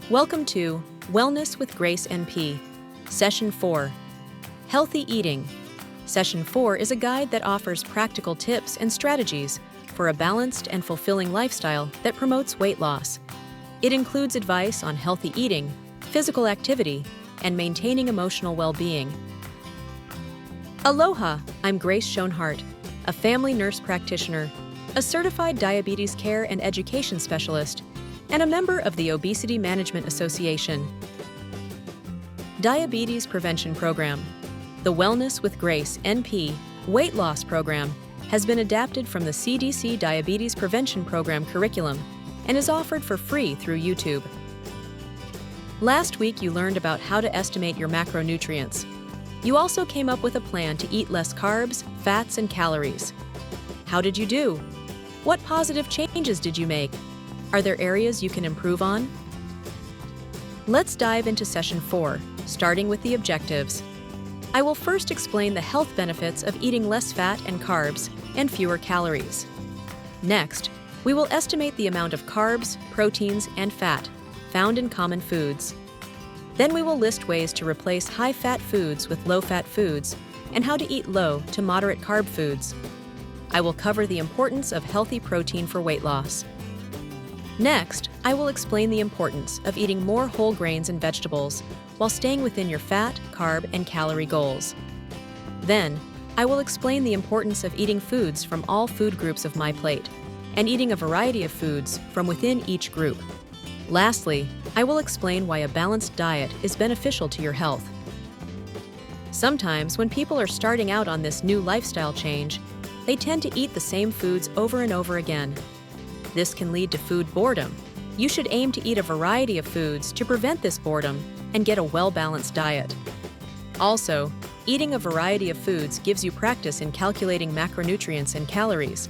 Welcome to Wellness with Grace NP, Session 4, Healthy Eating. Session 4 is a guide that offers practical tips and strategies for a balanced and fulfilling lifestyle that promotes weight loss. It includes advice on healthy eating, physical activity, and maintaining emotional well-being. Aloha, I'm Grace Schonhardt, a family nurse practitioner, a certified diabetes care and education specialist, and a member of the Obesity Management Association. Diabetes Prevention Program. The Wellness with Grace NP weight loss program has been adapted from the CDC Diabetes Prevention Program curriculum and is offered for free through YouTube. Last week you learned about how to estimate your macronutrients. You also came up with a plan to eat less carbs, fats, and calories. How did you do? What positive changes did you make? Are there areas you can improve on? Let's dive into Session 4, starting with the objectives. I will first explain the health benefits of eating less fat and carbs and fewer calories. Next, we will estimate the amount of carbs, proteins, and fat found in common foods. Then we will list ways to replace high-fat foods with low-fat foods and how to eat low to moderate carb foods. I will cover the importance of healthy protein for weight loss. Next, I will explain the importance of eating more whole grains and vegetables while staying within your fat, carb, and calorie goals. Then, I will explain the importance of eating foods from all food groups of my plate and eating a variety of foods from within each group. Lastly, I will explain why a balanced diet is beneficial to your health. Sometimes when people are starting out on this new lifestyle change, they tend to eat the same foods over and over again. This can lead to food boredom. You should aim to eat a variety of foods to prevent this boredom and get a well-balanced diet. Also, eating a variety of foods gives you practice in calculating macronutrients and calories.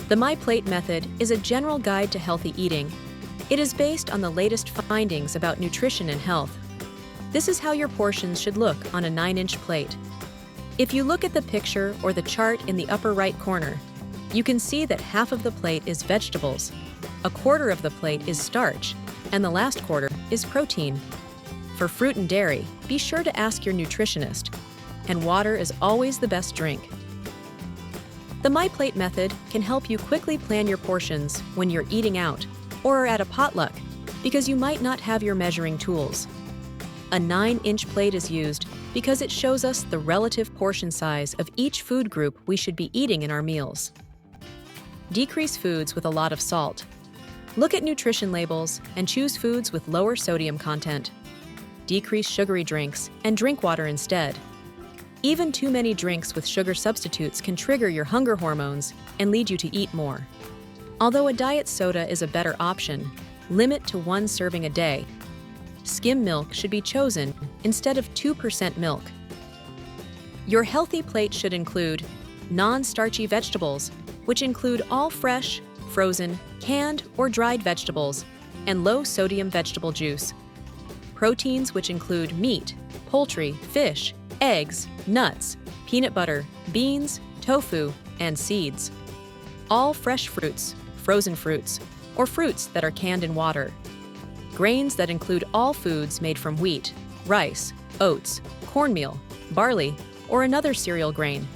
The My Plate method is a general guide to healthy eating. It is based on the latest findings about nutrition and health. This is how your portions should look on a 9-inch plate. If you look at the picture or the chart in the upper right corner, you can see that half of the plate is vegetables, a quarter of the plate is starch, and the last quarter is protein. For fruit and dairy, be sure to ask your nutritionist, and water is always the best drink. The My Plate method can help you quickly plan your portions when you're eating out or are at a potluck because you might not have your measuring tools. A 9-inch plate is used because it shows us the relative portion size of each food group we should be eating in our meals. Decrease foods with a lot of salt. Look at nutrition labels and choose foods with lower sodium content. Decrease sugary drinks and drink water instead. Even too many drinks with sugar substitutes can trigger your hunger hormones and lead you to eat more. Although a diet soda is a better option, limit to 1 serving a day. Skim milk should be chosen instead of 2% milk. Your healthy plate should include non-starchy vegetables, which include all fresh, frozen, canned, or dried vegetables, and low-sodium vegetable juice. Proteins, which include meat, poultry, fish, eggs, nuts, peanut butter, beans, tofu, and seeds. All fresh fruits, frozen fruits, or fruits that are canned in water. Grains that include all foods made from wheat, rice, oats, cornmeal, barley, or another cereal grain.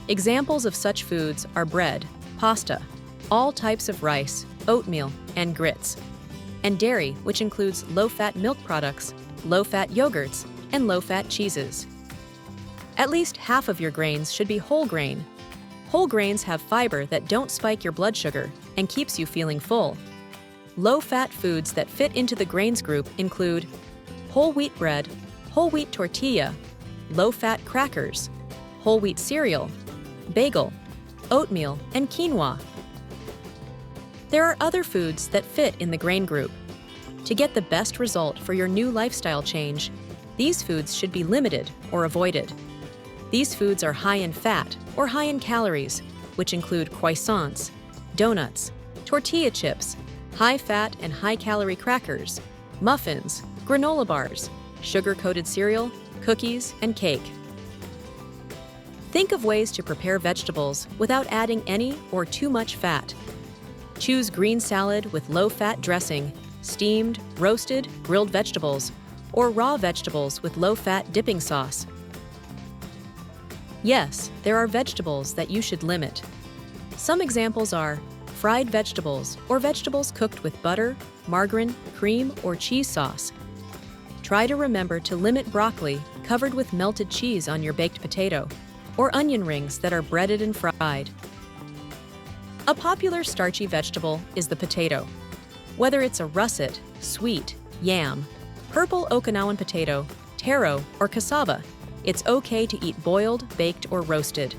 Examples of such foods are bread, pasta, all types of rice, oatmeal, and grits, and dairy, which includes low-fat milk products, low-fat yogurts, and low-fat cheeses. At least half of your grains should be whole grain. Whole grains have fiber that don't spike your blood sugar and keeps you feeling full. Low-fat foods that fit into the grains group include whole wheat bread, whole wheat tortilla, low-fat crackers, whole wheat cereal, bagel, oatmeal, and quinoa. There are other foods that fit in the grain group. To get the best result for your new lifestyle change, these foods should be limited or avoided. These foods are high in fat or high in calories, which include croissants, donuts, tortilla chips, high-fat and high-calorie crackers, muffins, granola bars, sugar-coated cereal, cookies, and cake. Think of ways to prepare vegetables without adding any or too much fat. Choose green salad with low-fat dressing steamed, roasted, grilled vegetables, or raw vegetables with low-fat dipping sauce. Yes, there are vegetables that you should limit. Some examples are fried vegetables or vegetables cooked with butter, margarine, cream, or cheese sauce. Try to remember to limit broccoli covered with melted cheese on your baked potato, or onion rings that are breaded and fried. A popular starchy vegetable is the potato. Whether it's a russet, sweet, yam, purple Okinawan potato, taro, or cassava, it's okay to eat boiled, baked, or roasted.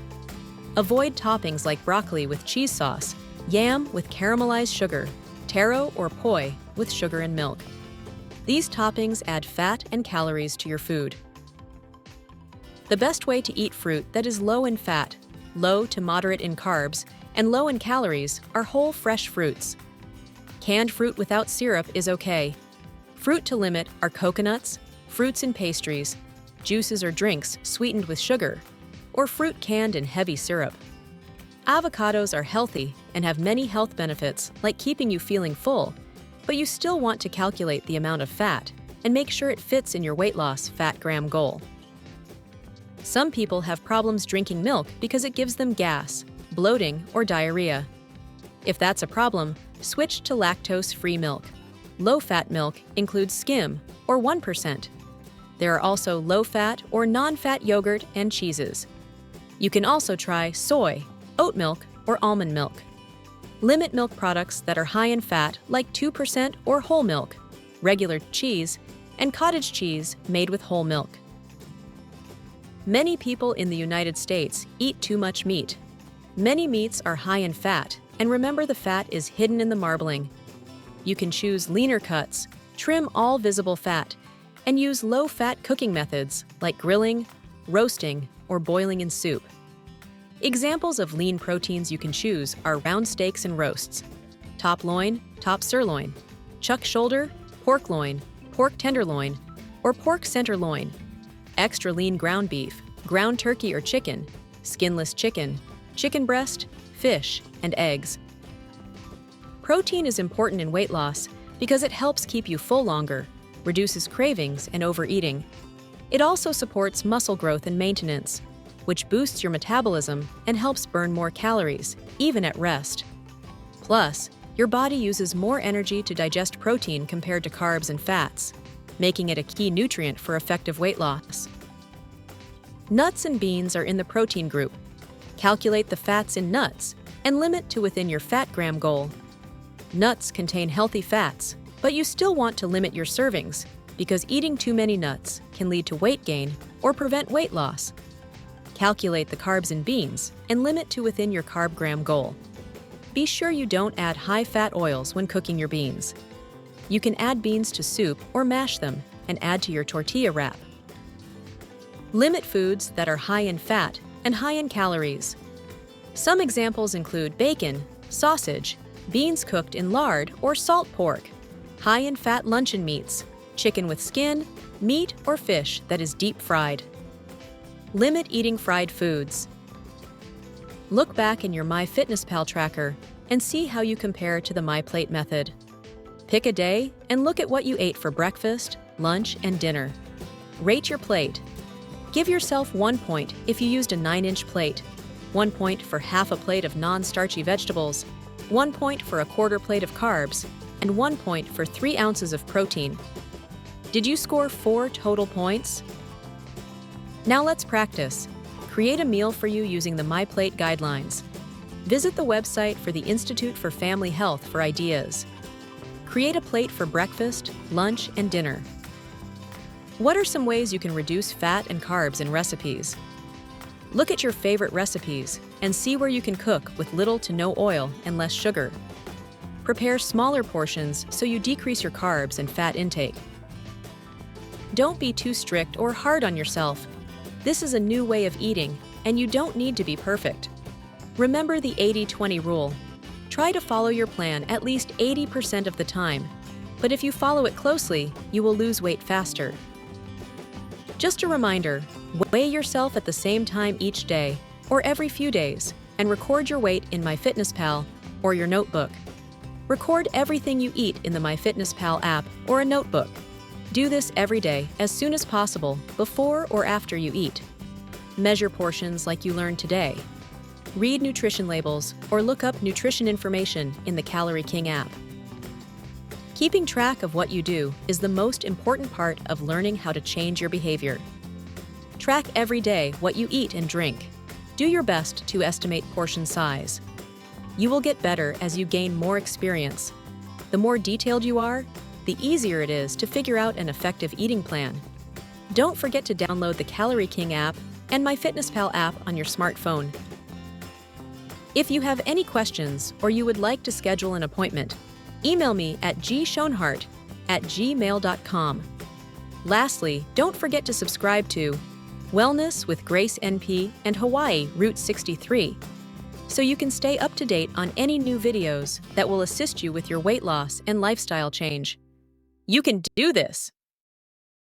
Avoid toppings like broccoli with cheese sauce, yam with caramelized sugar, taro or poi with sugar and milk. These toppings add fat and calories to your food. The best way to eat fruit that is low in fat, low to moderate in carbs, and low in calories are whole fresh fruits. Canned fruit without syrup is okay. Fruit to limit are coconuts, fruits in pastries, juices or drinks sweetened with sugar, or fruit canned in heavy syrup. Avocados are healthy and have many health benefits like keeping you feeling full, but you still want to calculate the amount of fat and make sure it fits in your weight loss fat gram goal. Some people have problems drinking milk because it gives them gas, bloating, or diarrhea. If that's a problem, switch to lactose-free milk. Low-fat milk includes skim, or 1%. There are also low-fat or non-fat yogurt and cheeses. You can also try soy, oat milk, or almond milk. Limit milk products that are high in fat like 2% or whole milk, regular cheese, and cottage cheese made with whole milk. Many people in the United States eat too much meat. Many meats are high in fat, and remember the fat is hidden in the marbling. You can choose leaner cuts, trim all visible fat, and use low-fat cooking methods like grilling, roasting, or boiling in soup. Examples of lean proteins you can choose are round steaks and roasts, top loin, top sirloin, chuck shoulder, pork loin, pork tenderloin, or pork center loin, extra lean ground beef, ground turkey or chicken, skinless chicken, chicken breast, fish, and eggs. Protein is important in weight loss because it helps keep you full longer, reduces cravings and overeating. It also supports muscle growth and maintenance, which boosts your metabolism and helps burn more calories, even at rest. Plus, your body uses more energy to digest protein compared to carbs and fats, making it a key nutrient for effective weight loss. Nuts and beans are in the protein group. Calculate the fats in nuts and limit to within your fat gram goal. Nuts contain healthy fats, but you still want to limit your servings because eating too many nuts can lead to weight gain or prevent weight loss. Calculate the carbs in beans and limit to within your carb gram goal. Be sure you don't add high-fat oils when cooking your beans. You can add beans to soup or mash them and add to your tortilla wrap. Limit foods that are high in fat and high in calories. Some examples include bacon, sausage, beans cooked in lard or salt pork, high in fat luncheon meats, chicken with skin, meat or fish that is deep fried. Limit eating fried foods. Look back in your MyFitnessPal tracker and see how you compare to the MyPlate method. Pick a day and look at what you ate for breakfast, lunch, and dinner. Rate your plate. Give yourself 1 point if you used a 9-inch plate, 1 point for half a plate of non-starchy vegetables, 1 point for a quarter plate of carbs, and 1 point for 3 ounces of protein. Did you score 4 total points? Now let's practice. Create a meal for you using the MyPlate guidelines. Visit the website for the Institute for Family Health for ideas. Create a plate for breakfast, lunch, and dinner. What are some ways you can reduce fat and carbs in recipes? Look at your favorite recipes and see where you can cook with little to no oil and less sugar. Prepare smaller portions so you decrease your carbs and fat intake. Don't be too strict or hard on yourself. This is a new way of eating, and you don't need to be perfect. Remember the 80-20 rule. Try to follow your plan at least 80% of the time, but if you follow it closely, you will lose weight faster. Just a reminder, weigh yourself at the same time each day or every few days and record your weight in MyFitnessPal or your notebook. Record everything you eat in the MyFitnessPal app or a notebook. Do this every day as soon as possible, before or after you eat. Measure portions like you learned today. Read nutrition labels or look up nutrition information in the Calorie King app. Keeping track of what you do is the most important part of learning how to change your behavior. Track every day what you eat and drink. Do your best to estimate portion size. You will get better as you gain more experience. The more detailed you are, the easier it is to figure out an effective eating plan. Don't forget to download the Calorie King app and MyFitnessPal app on your smartphone. If you have any questions or you would like to schedule an appointment, email me at gschonhardt@gmail.com. Lastly, don't forget to subscribe to Wellness with Grace NP and Hawaii Route 63, so you can stay up to date on any new videos that will assist you with your weight loss and lifestyle change. You can do this!